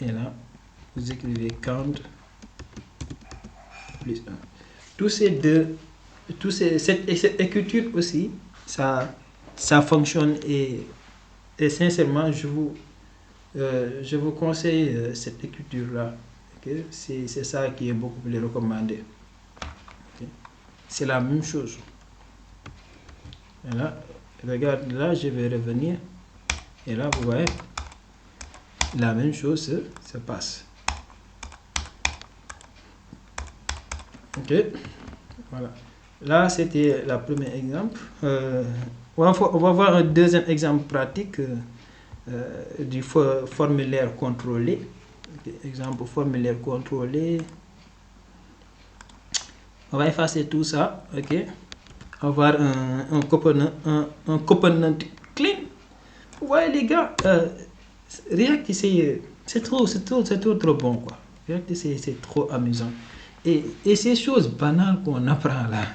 Et là, vous écrivez count plus 1. Cette écriture aussi, ça fonctionne et sincèrement, je vous conseille cette écriture-là. Okay? C'est ça qui est beaucoup plus recommandé. Okay? C'est la même chose. Et là, regarde, là, je vais revenir. Et là, vous voyez, la même chose se passe. Ok, voilà. Là, c'était le premier exemple. On va voir un deuxième exemple pratique du formulaire contrôlé. Okay, exemple formulaire contrôlé. On va effacer tout ça. Ok, on va voir un component clean. Ouais, les gars, React, c'est trop bon, quoi. React, c'est trop amusant. Et ces choses banales qu'on apprend là,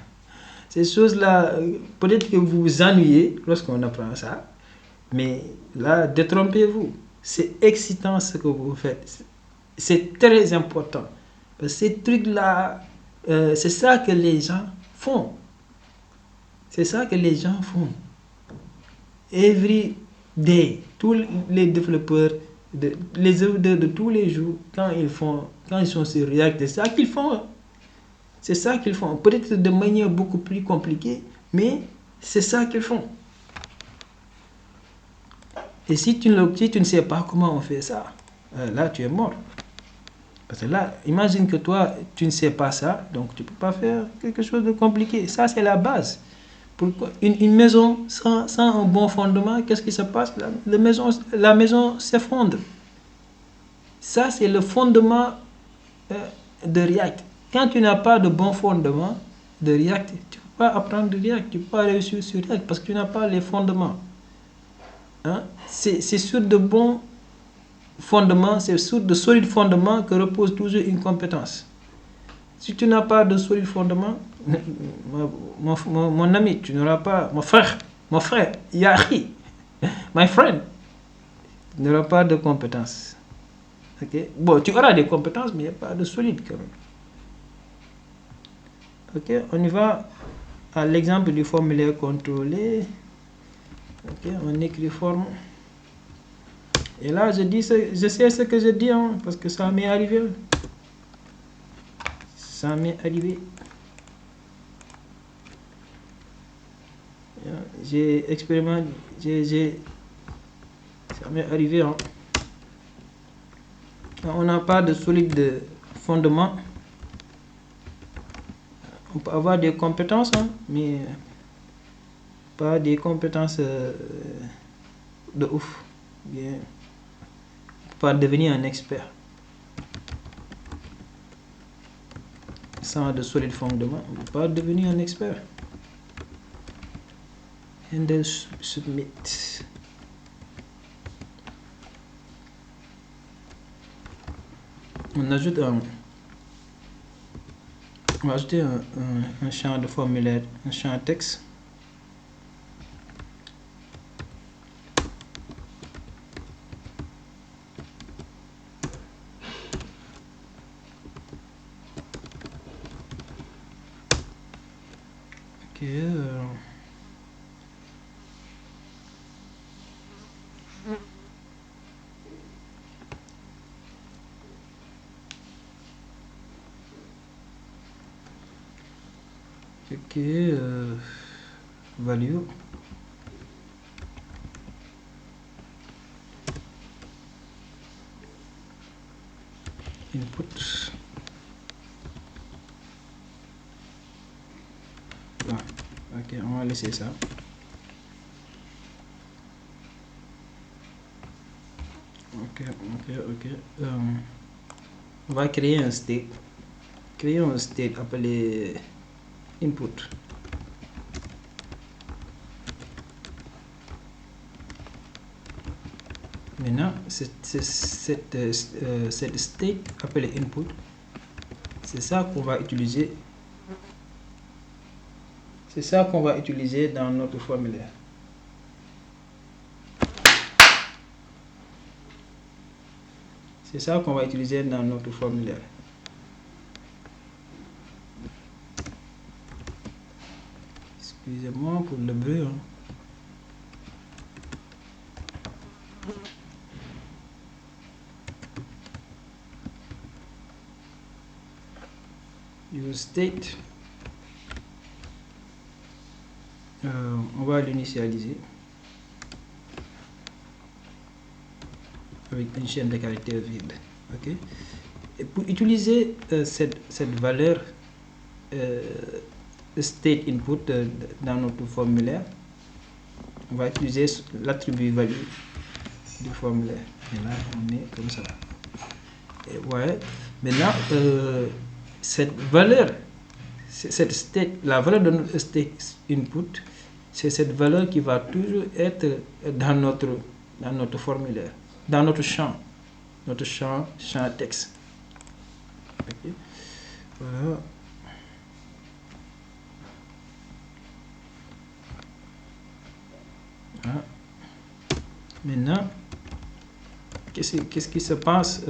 ces choses-là, peut-être que vous vous ennuyez lorsqu'on apprend ça, mais là, détrompez-vous. C'est excitant ce que vous faites. C'est très important. Parce que ces trucs-là, c'est ça que les gens font. C'est ça que les gens font. Every day, tous les développeurs, les développeurs de tous les jours, quand ils sont sur React, c'est ça qu'ils font. C'est ça qu'ils font. Peut-être de manière beaucoup plus compliquée, mais c'est ça qu'ils font. Et si tu ne sais pas comment on fait ça, là tu es mort. Parce que là, imagine que toi, tu ne sais pas ça, donc tu ne peux pas faire quelque chose de compliqué. Ça, c'est la base. Pourquoi une maison sans un bon fondement, qu'est-ce qui se passe? La maison s'effondre. Ça, c'est le fondement de React. Quand tu n'as pas de bon fondement de React, tu ne peux pas apprendre de React, tu ne peux pas réussir sur React parce que tu n'as pas les fondements. Hein? C'est sur de bons fondements, c'est sur de solides fondements que repose toujours une compétence. Si tu n'as pas de solides fondements, mon ami, tu n'auras pas, mon frère, Yari, my friend, tu n'auras pas de compétences. Okay? Bon, tu auras des compétences, mais il n'y a pas de solides quand même. Ok, on y va à l'exemple du formulaire contrôlé. Ok, on écrit forme. Et là, je sais ce que je dis, hein, parce que ça m'est arrivé. Ça m'est arrivé. J'ai expérimenté, ça m'est arrivé. Hein. On n'a pas de solide fondement. On peut avoir des compétences, hein, mais pas des compétences de ouf. Bien, pas devenir un expert sans de solides fondements. On ne peut pas devenir un expert. And then submit. on ajoute on va ajouter un champ de formulaire, un champ texte. Ok. Ok, value. Input. Voilà. Ok, on va laisser ça. Ok. On va créer un state. Créons un state appelé input. Maintenant, cette state appelée input, c'est ça qu'on va utiliser. C'est ça qu'on va utiliser dans notre formulaire. C'est ça qu'on va utiliser dans notre formulaire. Excusez-moi pour le bruit. Use state. On va l'initialiser avec une chaîne de caractères vide. Ok. Et pour utiliser cette valeur state input dans notre formulaire, on va utiliser l'attribut value du formulaire. Et là, on est comme ça. Et ouais. Maintenant, cette valeur, cette state, la valeur de notre state input, c'est cette valeur qui va toujours être dans notre formulaire, dans notre champ texte. Okay. Voilà. Voilà. Maintenant, qu'est-ce qui se passe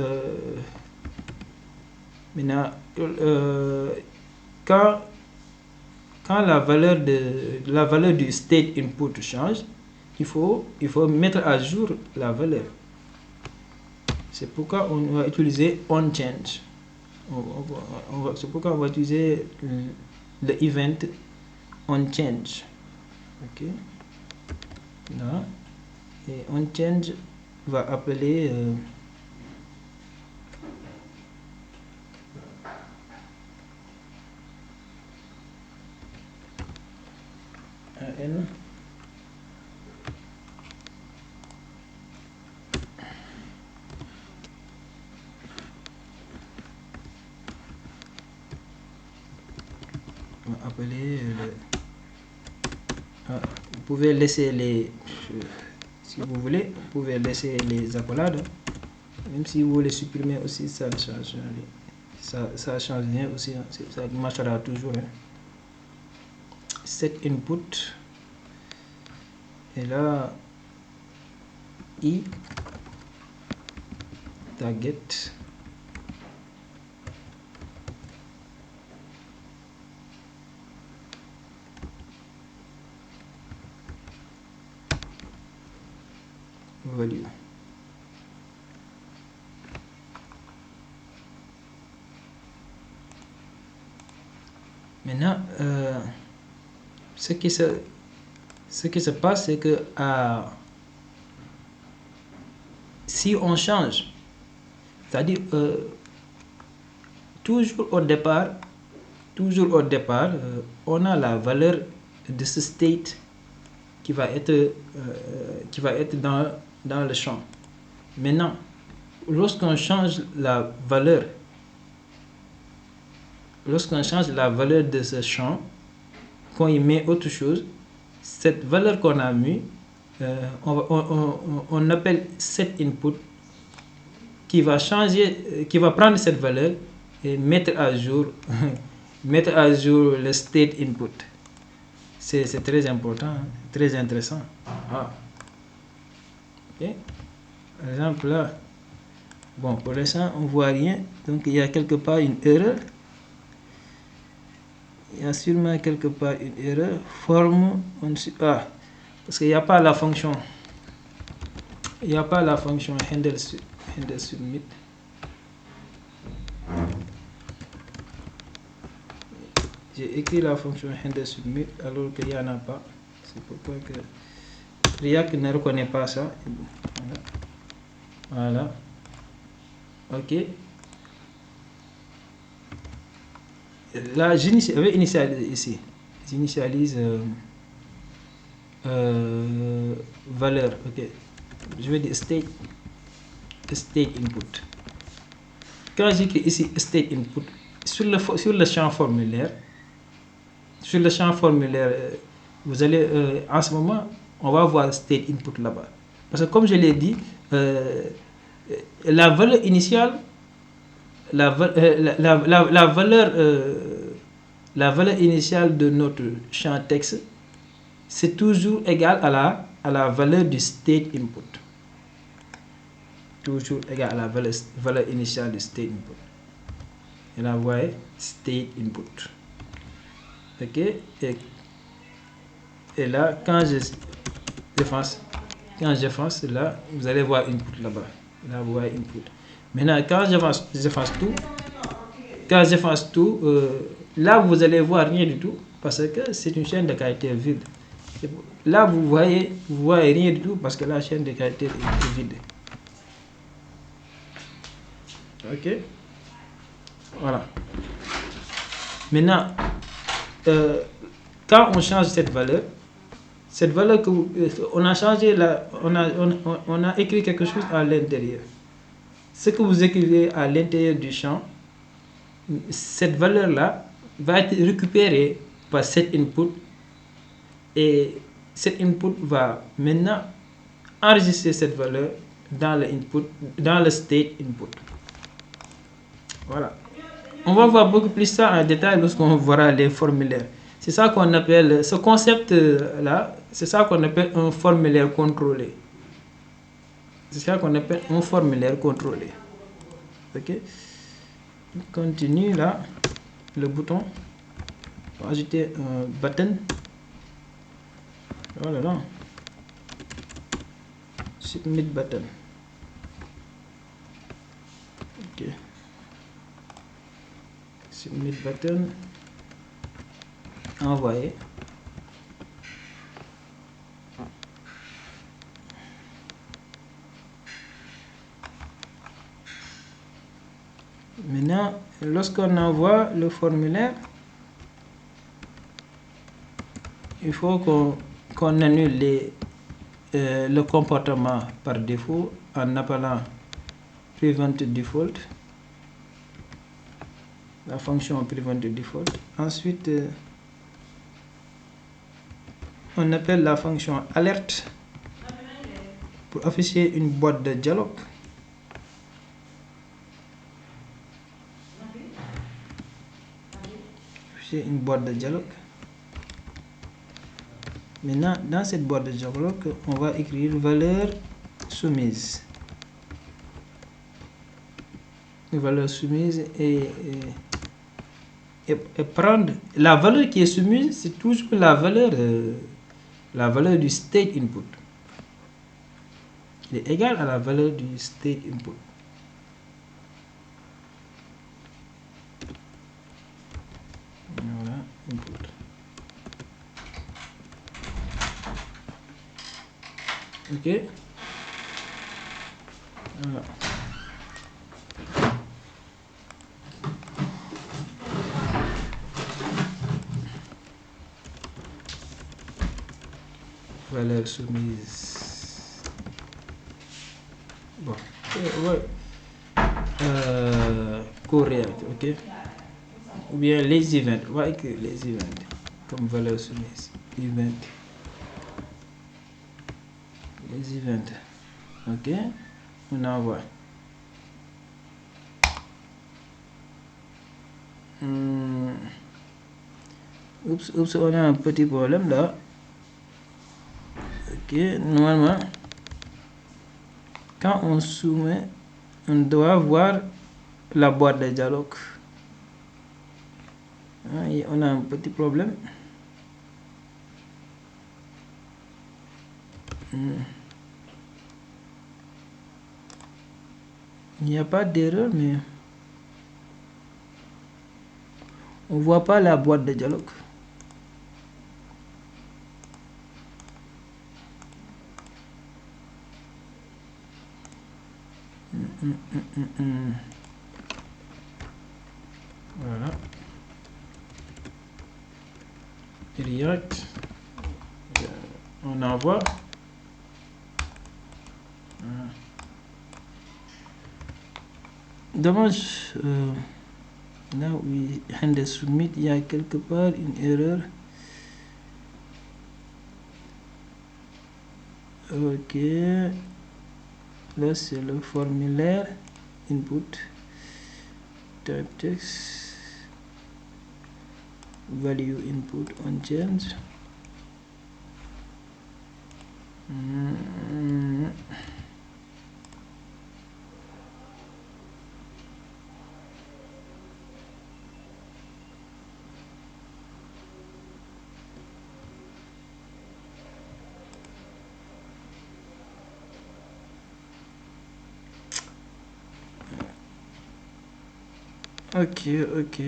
maintenant quand la valeur du state input change, il faut mettre à jour la valeur. C'est pourquoi on va utiliser onChange. C'est pourquoi on va utiliser le event onChange. Ok. Là. Et onChange va appeler n. On va appeler vous pouvez laisser les si vous voulez, vous pouvez laisser les accolades. Même si vous voulez supprimer aussi, ça ne change rien. Ça change rien aussi, ça marchera toujours. Set input. Et là, i target. Value. Maintenant, ce qui se passe, c'est que si on change, c'est-à-dire toujours au départ, on a la valeur de ce state qui va être dans le champ. Maintenant, lorsqu'on change la valeur de ce champ, qu'on y met autre chose, cette valeur qu'on a mis, on appelle set input qui va changer, qui va prendre cette valeur et mettre à jour, mettre à jour le state input. C'est très important, hein, très intéressant. Ah. Okay. Par exemple là, bon, pour l'instant on voit rien, donc il y a quelque part une erreur. Il y a sûrement quelque part une erreur. Forme, parce qu'il n'y a pas la fonction. Il n'y a pas la fonction handle submit. J'ai écrit la fonction handle submit alors qu'il n'y en a pas. C'est pourquoi que React ne reconnaît pas ça. Voilà. Ok. Là, j'initialise ici. J'initialise valeur. Ok. Je vais dire state input. Quand j'écris ici state input, sur le champ formulaire, vous allez, en ce moment, on va voir state input là-bas. Parce que comme je l'ai dit, la valeur initiale, la valeur initiale de notre champ texte, c'est toujours égal à la valeur du state input. Toujours égal à la valeur initiale du state input. Et là, vous voyez, state input. Ok. Et là, quand j'efface, là, vous allez voir input là-bas. Là, vous voyez input. Maintenant, quand j'efface tout, là, vous allez voir rien du tout parce que c'est une chaîne de caractères vide. Là, vous voyez rien du tout parce que la chaîne de caractères est vide. Ok. Voilà. Maintenant, quand on change cette valeur que on a changé là, on a écrit quelque chose à l'intérieur. Ce que vous écrivez à l'intérieur du champ, cette valeur là va être récupérée par cet input et cet input va maintenant enregistrer cette valeur dans le state input. Voilà. On va voir beaucoup plus ça en détail lorsqu'on verra les formulaires. C'est ça qu'on appelle, ce concept-là, c'est ça qu'on appelle un formulaire contrôlé. C'est ça qu'on appelle un formulaire contrôlé. Ok. On continue là, le bouton. On va ajouter un button. Voilà là. Submit button. Ok. Submit button. Envoyer. Maintenant, lorsqu'on envoie le formulaire, il faut qu'on annule le comportement par défaut en appelant prevent default, la fonction prevent default. Ensuite, on appelle la fonction alerte pour afficher une boîte de dialogue. Afficher une boîte de dialogue. Maintenant, dans cette boîte de dialogue, on va écrire valeur soumise. Une valeur soumise et prendre la valeur qui est soumise, c'est toujours la valeur du state input. Il est égal à la valeur du state input. Voilà, input. Ok. Voilà. Valeur soumise. Bon. Ouais. Core React, ok. Ou bien les events. On va écrire les events comme valeur soumise. Event. Les events. Ok. On envoie. Oups, on a un petit problème là. Ok, normalement, quand on soumet, on doit voir la boîte de dialogue. Et on a un petit problème. Il n'y a pas d'erreur, mais on voit pas la boîte de dialogue. Voilà. React. On envoie. Dommage. Là oui, handle submit, il y a quelque part une erreur. Ok. Là c'est le formulaire. Input. Type text. Value input on change. Ok.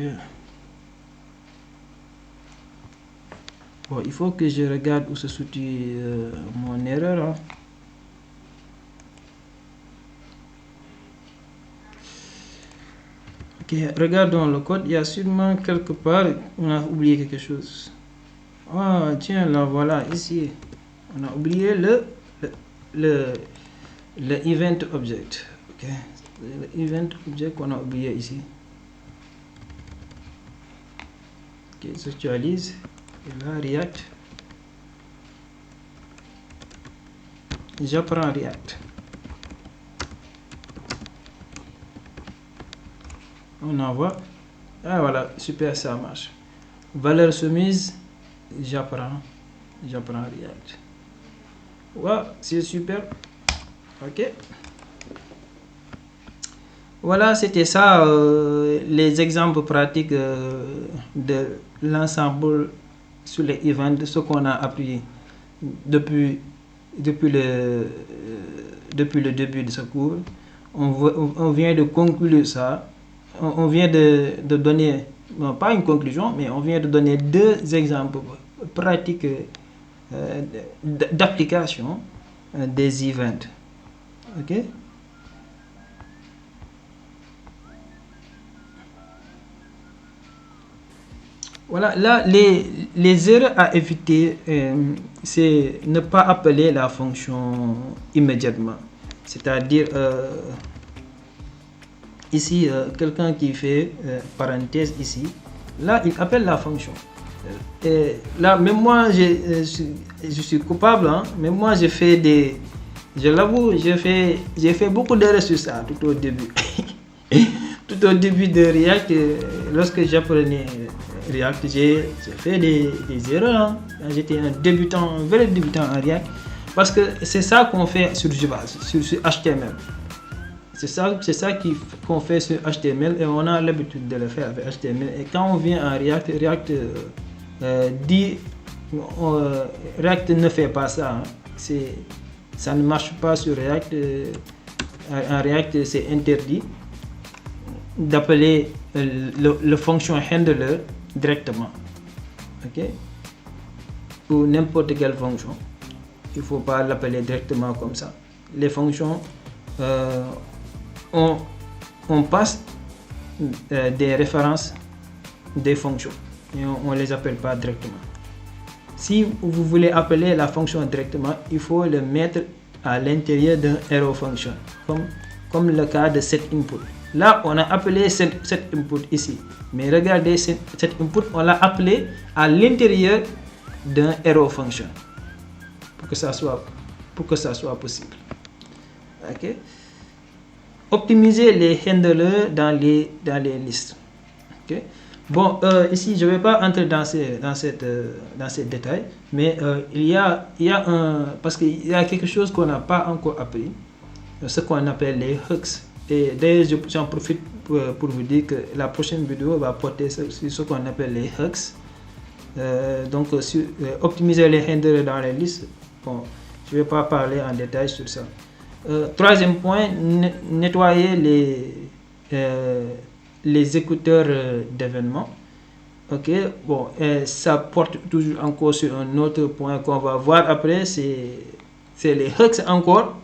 Bon, il faut que je regarde où se situe mon erreur. Hein. Ok, regardons le code. Il y a sûrement quelque part, on a oublié quelque chose. Ah, tiens, là, voilà, ici. On a oublié le event object. Ok, le event object qu'on a oublié ici. Ok, j'actualise. Et là, React. J'apprends React. On envoie. Ah voilà, super, ça marche. Valeur soumise, j'apprends React. Ouais, c'est super. Ok. Voilà, c'était ça, les exemples pratiques de l'ensemble sur les events, ce qu'on a appris depuis le début de ce cours. On vient de conclure ça. On vient de donner, non, pas une conclusion, mais on vient de donner deux exemples pratiques d'application des events. Ok. Voilà, là, les erreurs à éviter, c'est ne pas appeler la fonction immédiatement. C'est-à-dire, ici, quelqu'un qui fait parenthèse ici, là, il appelle la fonction. Et là, même moi, je suis coupable, hein, même moi, je l'avoue, j'ai fait beaucoup d'erreurs sur ça tout au début. Tout au début de React, lorsque j'apprenais React, j'ai fait des erreurs. Hein. J'étais un débutant, un vrai débutant en React. Parce que c'est ça qu'on fait sur Java, sur HTML. C'est ça qu'on fait sur HTML et on a l'habitude de le faire avec HTML. Et quand on vient en React, React ne fait pas ça. Hein. Ça ne marche pas sur React. En React, c'est interdit d'appeler le fonction handler directement. Ok, pour n'importe quelle fonction, il ne faut pas l'appeler directement comme ça. Les fonctions, on passe des références des fonctions et on ne les appelle pas directement. Si vous voulez appeler la fonction directement, il faut le mettre à l'intérieur d'un arrow function, comme le cas de setInput. Là, on a appelé setInput ici. Mais regardez, cet input, on l'a appelé à l'intérieur d'un arrow function. Pour que ça soit possible. Ok. Optimiser les handlers dans les listes. Ok. Bon, ici, je ne vais pas entrer dans ces détails, mais il y a parce qu'il y a quelque chose qu'on n'a pas encore appris, ce qu'on appelle les hooks. Et d'ailleurs, j'en profite pour vous dire que la prochaine vidéo va porter sur ce qu'on appelle les hooks. Donc, optimiser les handlers dans les listes. Bon, je ne vais pas parler en détail sur ça. Troisième point, nettoyer les écouteurs d'événements. Ok, bon, ça porte toujours encore sur un autre point qu'on va voir après, c'est les hooks encore.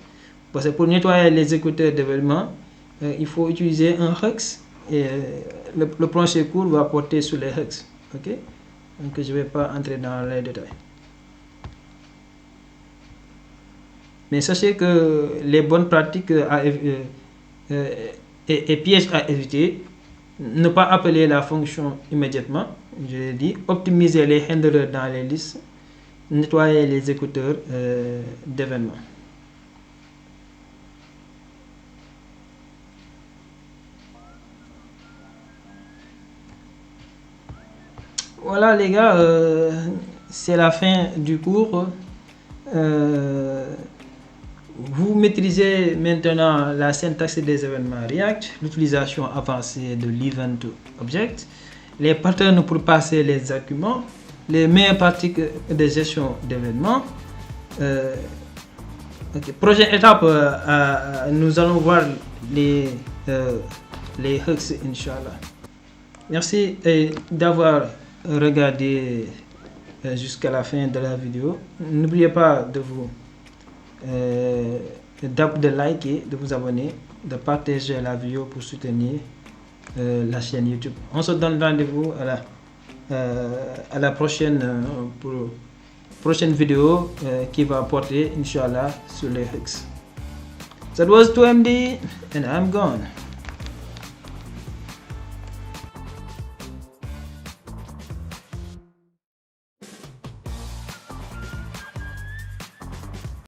Parce que pour nettoyer les écouteurs d'événements, il faut utiliser un hooks et le plancher court va porter sur les hooks. Ok, donc je ne vais pas entrer dans les détails. Mais sachez que les bonnes pratiques et pièges à éviter: ne pas appeler la fonction immédiatement, je l'ai dit, optimiser les handlers dans les listes, nettoyer les écouteurs d'événements. Voilà les gars, c'est la fin du cours. Vous maîtrisez maintenant la syntaxe des événements React, l'utilisation avancée de l'Event Object, les patterns pour passer les arguments, les meilleures pratiques de gestion d'événements. Prochaine étape, nous allons voir les hooks, Inch'Allah. Merci d'avoir regardé jusqu'à la fin de la vidéo. N'oubliez pas de liker, de vous abonner, de partager la vidéo pour soutenir la chaîne YouTube. On se donne rendez-vous à la prochaine vidéo qui va porter, Inch'Allah, sur les hooks. That was 2MD and I'm gone.